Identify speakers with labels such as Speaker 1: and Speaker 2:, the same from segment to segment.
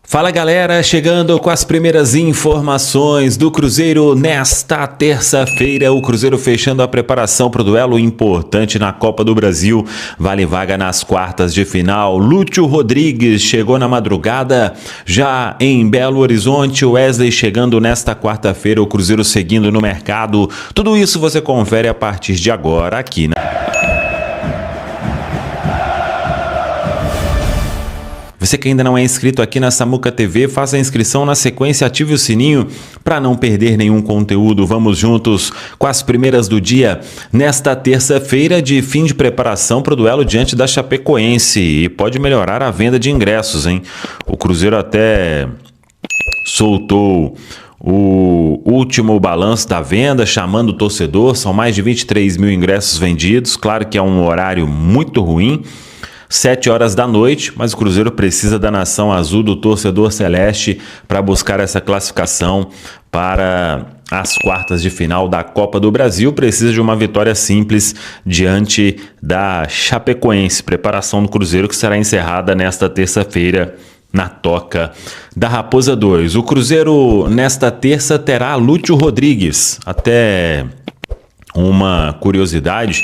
Speaker 1: Fala galera, chegando com as primeiras informações do Cruzeiro nesta terça-feira. O Cruzeiro fechando a preparação para o duelo importante na Copa do Brasil. Vale vaga nas quartas de final. Lúcio Rodrigues chegou na madrugada. Já em Belo Horizonte, Wesley chegando nesta quarta-feira. O Cruzeiro seguindo no mercado. Tudo isso você confere a partir de agora aqui, né? Você que ainda não é inscrito aqui na Samuca TV, faça a inscrição, na sequência ative o sininho para não perder nenhum conteúdo. Vamos juntos com as primeiras do dia nesta terça-feira de fim de preparação para o duelo diante da Chapecoense. E pode melhorar a venda de ingressos, hein? O Cruzeiro até soltou o último balanço da venda, chamando o torcedor. São mais de 23 mil ingressos vendidos. Claro que é um horário muito ruim. 7 horas da noite, mas o Cruzeiro precisa da nação azul, do torcedor celeste, para buscar essa classificação para as quartas de final da Copa do Brasil. Precisa de uma vitória simples diante da Chapecoense. Preparação do Cruzeiro que será encerrada nesta terça-feira na Toca da Raposa 2. O Cruzeiro nesta terça terá Lúcio Rodrigues. Até uma curiosidade,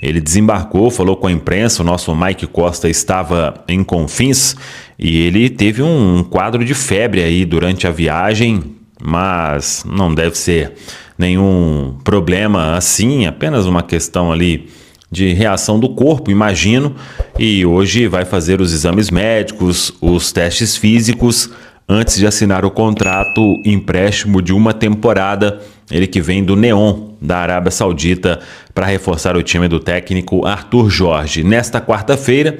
Speaker 1: ele desembarcou, falou com a imprensa, o nosso Mike Costa estava em Confins e ele teve um quadro de febre aí durante a viagem, mas não deve ser nenhum problema assim, apenas uma questão ali de reação do corpo, imagino, e hoje vai fazer os exames médicos, os testes físicos, antes de assinar o contrato empréstimo de uma temporada, ele que vem do Neon, da Arábia Saudita, para reforçar o time do técnico Arthur Jorge. Nesta quarta-feira,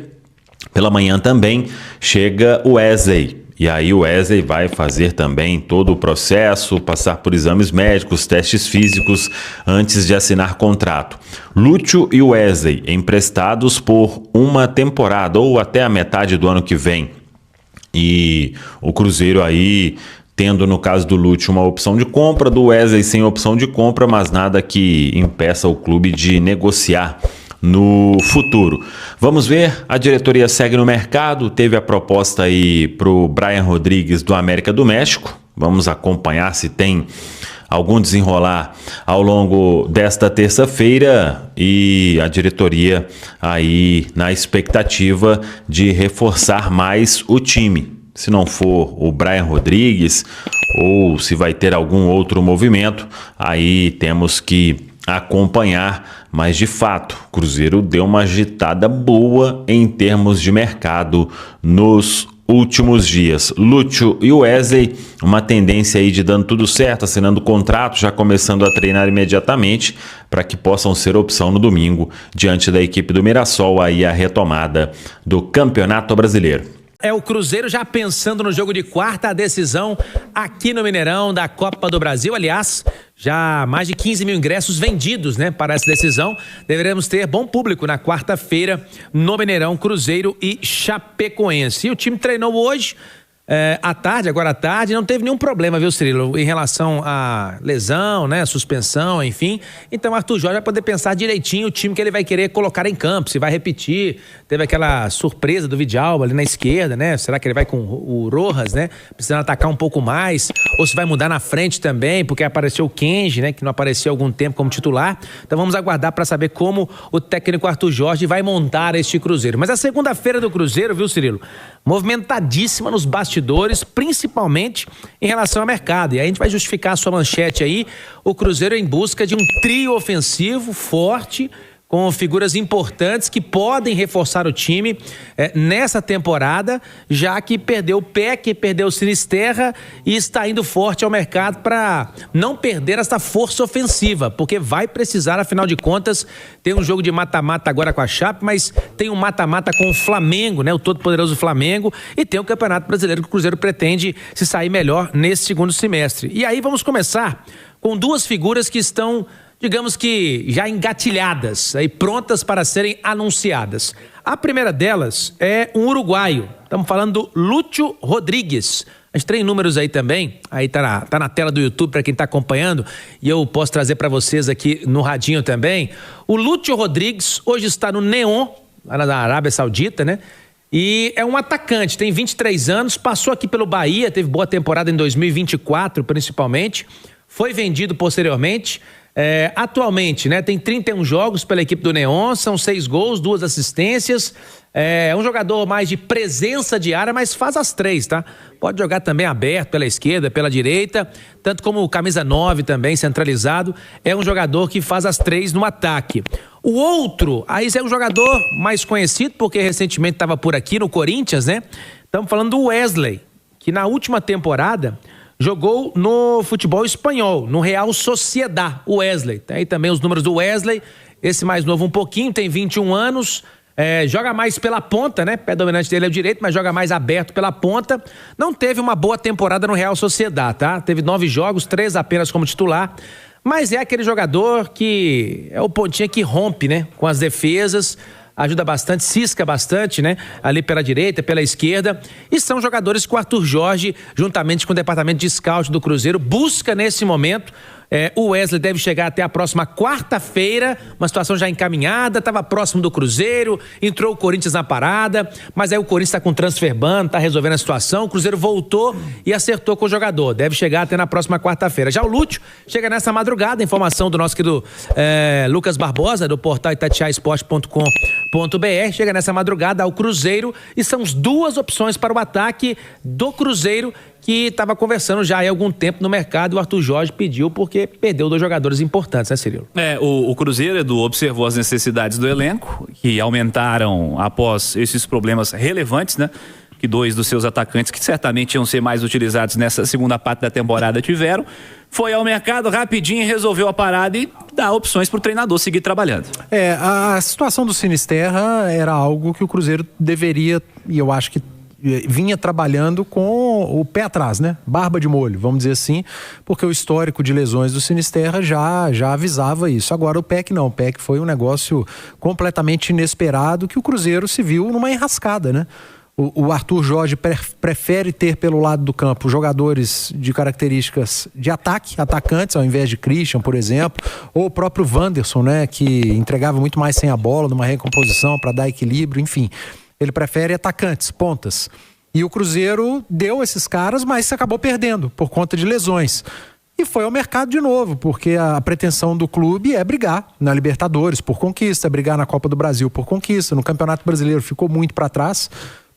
Speaker 1: pela manhã também, chega o Wesley. E aí o Wesley vai fazer também todo o processo, passar por exames médicos, testes físicos, antes de assinar contrato. Lúcio e Wesley emprestados por uma temporada, ou até a metade do ano que vem. E o Cruzeiro aí tendo, no caso do Lúcio, uma opção de compra, do Wesley sem opção de compra, mas nada que impeça o clube de negociar no futuro. Vamos ver, a diretoria segue no mercado, teve a proposta aí para o Brian Rodrigues do América do México. Vamos acompanhar se tem algum desenrolar ao longo desta terça-feira, e a diretoria aí na expectativa de reforçar mais o time. Se não for o Brian Rodrigues ou se vai ter algum outro movimento, aí temos que acompanhar. Mas de fato, o Cruzeiro deu uma agitada boa em termos de mercado nos últimos dias. Lúcio e Wesley, uma tendência aí de dando tudo certo, assinando contrato, já começando a treinar imediatamente para que possam ser opção no domingo diante da equipe do Mirassol, aí a retomada do Campeonato Brasileiro.
Speaker 2: É o Cruzeiro já pensando no jogo de quarta, a decisão aqui no Mineirão da Copa do Brasil. Aliás, já mais de 15 mil ingressos vendidos, né, para essa decisão. Deveremos ter bom público na quarta-feira no Mineirão, Cruzeiro e Chapecoense. E o time treinou hoje, agora à tarde, não teve nenhum problema, viu, Cirilo, em relação à lesão, né, suspensão, enfim. Então, Arthur Jorge vai poder pensar direitinho o time que ele vai querer colocar em campo, se vai repetir. Teve aquela surpresa do Vidalba ali na esquerda, né? Será que ele vai com o Rojas, né, precisando atacar um pouco mais? Ou se vai mudar na frente também, porque apareceu o Kenji, né, que não apareceu há algum tempo como titular. Então, vamos aguardar para saber como o técnico Arthur Jorge vai montar este Cruzeiro. Mas a segunda-feira do Cruzeiro, viu, Cirilo, movimentadíssima nos bastidores, principalmente em relação ao mercado. E aí a gente vai justificar a sua manchete aí, o Cruzeiro em busca de um trio ofensivo forte, com figuras importantes que podem reforçar o time nessa temporada, já que perdeu o Peck, perdeu o Sinisterra e está indo forte ao mercado para não perder essa força ofensiva, porque vai precisar, afinal de contas, tem um jogo de mata-mata agora com a Chape, mas tem um mata-mata com o Flamengo, né, o todo-poderoso Flamengo, e tem o Campeonato Brasileiro que o Cruzeiro pretende se sair melhor nesse segundo semestre. E aí vamos começar com duas figuras que estão, digamos que já engatilhadas, aí prontas para serem anunciadas. A primeira delas é um uruguaio. Estamos falando do Lúcio Rodrigues. A gente tem números aí também, aí tá na tela do YouTube para quem está acompanhando, e eu posso trazer para vocês aqui no radinho também. O Lúcio Rodrigues hoje está no Neon, lá na Arábia Saudita, né? E é um atacante, tem 23 anos, passou aqui pelo Bahia, teve boa temporada em 2024 principalmente, foi vendido posteriormente. Atualmente, né, tem 31 jogos pela equipe do Neon, são 6 gols, 2 assistências. É um jogador mais de presença de área, mas faz as 3, tá? Pode jogar também aberto pela esquerda, pela direita, tanto como camisa 9 também, centralizado. É um jogador que faz as 3 no ataque. O outro, aí é um jogador mais conhecido, porque recentemente estava por aqui no Corinthians, né? Estamos falando do Wesley, que na última temporada jogou no futebol espanhol, no Real Sociedad, o Wesley. Tem aí também os números do Wesley, esse mais novo um pouquinho, tem 21 anos, joga mais pela ponta, né? Pé dominante dele é o direito, mas joga mais aberto pela ponta. Não teve uma boa temporada no Real Sociedad, tá? Teve 9 jogos, 3 apenas como titular, mas é aquele jogador que é o pontinha que rompe, né? Com as defesas, ajuda bastante, cisca bastante, né? Ali pela direita, pela esquerda. E são jogadores que o Arthur Jorge, juntamente com o departamento de scout do Cruzeiro, busca nesse momento. O Wesley deve chegar até a próxima quarta-feira, uma situação já encaminhada, estava próximo do Cruzeiro, entrou o Corinthians na parada, mas aí o Corinthians está com transfer ban, está resolvendo a situação, o Cruzeiro voltou e acertou com o jogador, deve chegar até na próxima quarta-feira. Já o Lúcio chega nessa madrugada, informação do nosso querido Lucas Barbosa, do portal itatiaesporte.com.br, chega nessa madrugada ao Cruzeiro e são as 2 opções para o ataque do Cruzeiro, que estava conversando já há algum tempo no mercado. O Arthur Jorge pediu porque perdeu 2 jogadores importantes, né, Cirilo?
Speaker 3: O Cruzeiro, Edu, observou as necessidades do elenco, que aumentaram após esses problemas relevantes, né? Que 2 dos seus atacantes, que certamente iam ser mais utilizados nessa segunda parte da temporada, tiveram. Foi ao mercado rapidinho, resolveu a parada e dá opções para o treinador seguir trabalhando.
Speaker 4: A situação do Sinisterra era algo que o Cruzeiro deveria, e eu acho que vinha trabalhando com o pé atrás, né? Barba de molho, vamos dizer assim, porque o histórico de lesões do Sinisterra já avisava isso. Agora o PEC não, o PEC foi um negócio completamente inesperado que o Cruzeiro se viu numa enrascada, né? O Arthur Jorge prefere ter pelo lado do campo jogadores de características de ataque, atacantes, ao invés de Christian, por exemplo, ou o próprio Wanderson, né? Que entregava muito mais sem a bola, numa recomposição para dar equilíbrio, enfim. Ele prefere atacantes, pontas. E o Cruzeiro deu esses caras, mas acabou perdendo por conta de lesões. E foi ao mercado de novo, porque a pretensão do clube é brigar na Libertadores por conquista, brigar na Copa do Brasil por conquista. No Campeonato Brasileiro ficou muito para trás,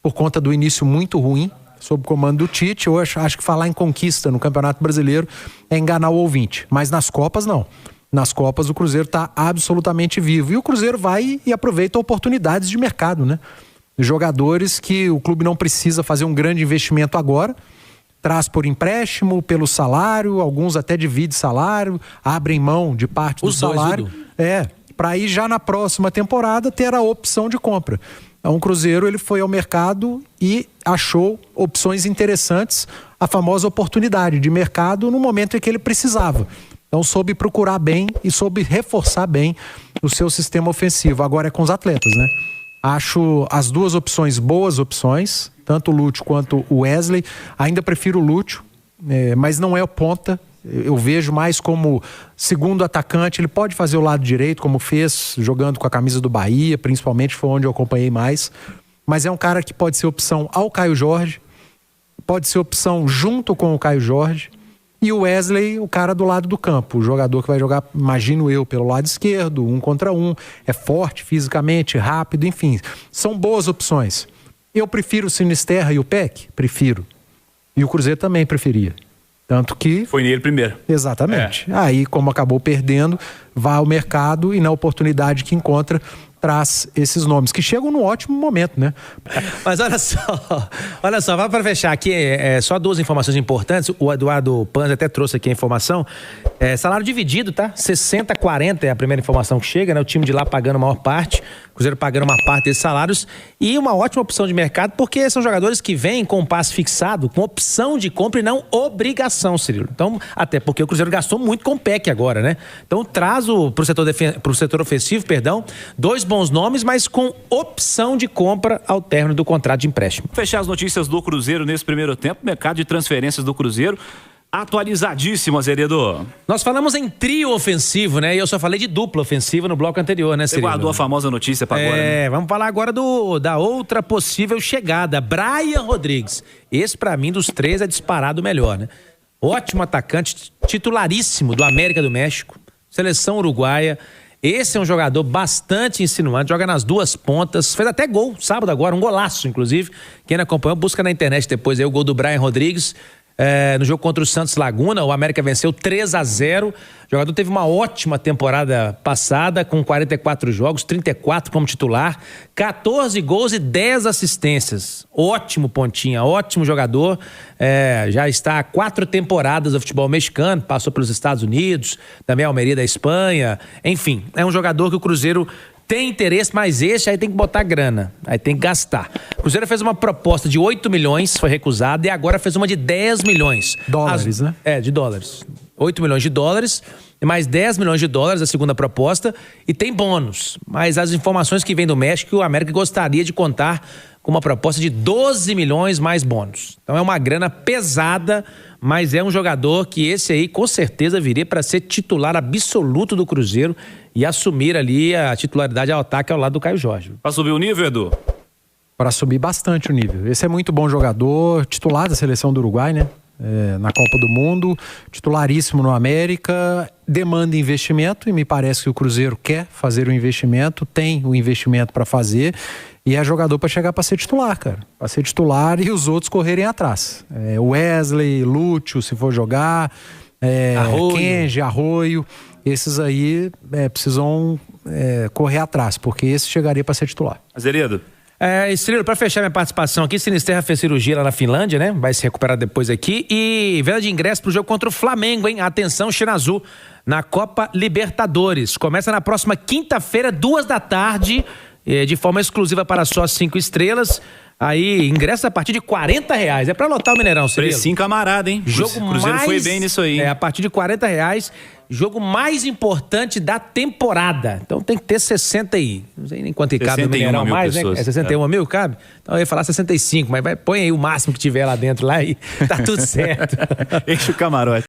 Speaker 4: por conta do início muito ruim, sob o comando do Tite. Eu acho que falar em conquista no Campeonato Brasileiro é enganar o ouvinte. Mas nas Copas, não. Nas Copas o Cruzeiro está absolutamente vivo. E o Cruzeiro vai e aproveita oportunidades de mercado, né? Jogadores que o clube não precisa fazer um grande investimento agora, traz por empréstimo, pelo salário, alguns até dividem salário, abrem mão de parte do salário, para aí já na próxima temporada ter a opção de compra. Então o Cruzeiro ele foi ao mercado e achou opções interessantes, a famosa oportunidade de mercado no momento em que ele precisava. Então soube procurar bem e soube reforçar bem o seu sistema ofensivo. Agora é com os atletas, né? Acho as 2 opções boas opções, tanto o Lúcio quanto o Wesley. Ainda prefiro o Lúcio, mas não é o ponta. Eu vejo mais como segundo atacante. Ele pode fazer o lado direito, como fez jogando com a camisa do Bahia, principalmente foi onde eu acompanhei mais. Mas é um cara que pode ser opção ao Caio Jorge, pode ser opção junto com o Caio Jorge. E o Wesley, o cara do lado do campo, o jogador que vai jogar, imagino eu, pelo lado esquerdo, 1 contra 1, é forte fisicamente, rápido, enfim, são boas opções. Eu prefiro o Sinisterra e o PEC? Prefiro. E o Cruzeiro também preferia. Tanto que...
Speaker 3: Foi nele primeiro.
Speaker 4: Exatamente. Aí, como acabou perdendo, vai ao mercado e na oportunidade que encontra, traz esses nomes, que chegam num ótimo momento, né?
Speaker 2: Mas olha só, vamos para fechar aqui, só 2 informações importantes. O Eduardo Panza até trouxe aqui a informação. Salário dividido, tá? 60-40 é a primeira informação que chega, né? O time de lá pagando a maior parte, o Cruzeiro pagando uma parte desses salários, e uma ótima opção de mercado, porque são jogadores que vêm com um passe fixado, com opção de compra e não obrigação, Cirilo. Então, até porque o Cruzeiro gastou muito com o PEC agora, né? Então traz pro setor ofensivo, 2 bons nomes, mas com opção de compra ao término do contrato de empréstimo.
Speaker 3: Fechar as notícias do Cruzeiro nesse primeiro tempo, mercado de transferências do Cruzeiro. atualizadíssimo, Azeredo.
Speaker 2: Nós falamos em trio ofensivo, né? E eu só falei de dupla ofensiva no bloco anterior, né,
Speaker 3: Você
Speaker 2: Cirilo?
Speaker 3: guardou a famosa notícia para agora, né?
Speaker 2: Vamos falar agora da outra possível chegada, Brian Rodrigues. Esse, pra mim, dos três, é disparado o melhor, né? Ótimo atacante, titularíssimo do América do México, seleção uruguaia. Esse é um jogador bastante insinuante, joga nas duas pontas, fez até gol sábado agora, um golaço, inclusive. Quem não acompanhou, busca na internet depois aí o gol do Brian Rodrigues. No jogo contra o Santos Laguna, o América venceu 3-0. O jogador teve uma ótima temporada passada, com 44 jogos, 34 como titular, 14 gols e 10 assistências. Ótimo pontinha, ótimo jogador. Já está há 4 temporadas do futebol mexicano, passou pelos Estados Unidos, também a Almeria da Espanha. Enfim, é um jogador que o Cruzeiro tem interesse, mas esse aí tem que botar grana, aí tem que gastar. O Cruzeiro fez uma proposta de 8 milhões, foi recusada, e agora fez uma de 10 milhões.
Speaker 4: Dólares, né?
Speaker 2: De dólares. 8 milhões de dólares, e mais 10 milhões de dólares a segunda proposta, e tem bônus. Mas as informações que vêm do México, o América gostaria de contar com uma proposta de 12 milhões mais bônus. Então é uma grana pesada, mas é um jogador que esse aí com certeza viria para ser titular absoluto do Cruzeiro e assumir ali a titularidade ao ataque ao lado do Caio Jorge.
Speaker 3: Para subir o nível, Edu?
Speaker 4: Para subir bastante o nível. Esse é muito bom jogador, titular da seleção do Uruguai, né? Na Copa do Mundo, titularíssimo no América, demanda investimento e me parece que o Cruzeiro quer fazer o investimento, tem o investimento para fazer e é jogador para chegar para ser titular, cara. Para ser titular e os outros correrem atrás. Wesley, Lúcio, se for jogar, Kenji, Arroio, esses aí precisam correr atrás, porque esse chegaria para ser titular.
Speaker 3: Azeredo.
Speaker 2: Estrela, para fechar minha participação aqui, Sinisterra fez cirurgia lá na Finlândia, né? Vai se recuperar depois aqui. E venda de ingresso pro jogo contra o Flamengo, hein? Atenção, China Azul, na Copa Libertadores. Começa na próxima quinta-feira, 2h, de forma exclusiva para só 5 estrelas. Aí, ingresso a partir de R$40. É pra lotar o Mineirão, Cirilo.
Speaker 3: Precinho camarada, hein? O Cruzeiro foi bem nisso aí, hein?
Speaker 2: A partir de R$40. Jogo mais importante da temporada. Então tem que ter 60 aí. Não sei nem quanto que cabe no Mineirão mais, pessoas, né? 61 mil cabe? Então eu ia falar 65, mas põe aí o máximo que tiver lá dentro lá e tá tudo certo.
Speaker 3: Enche o camarote.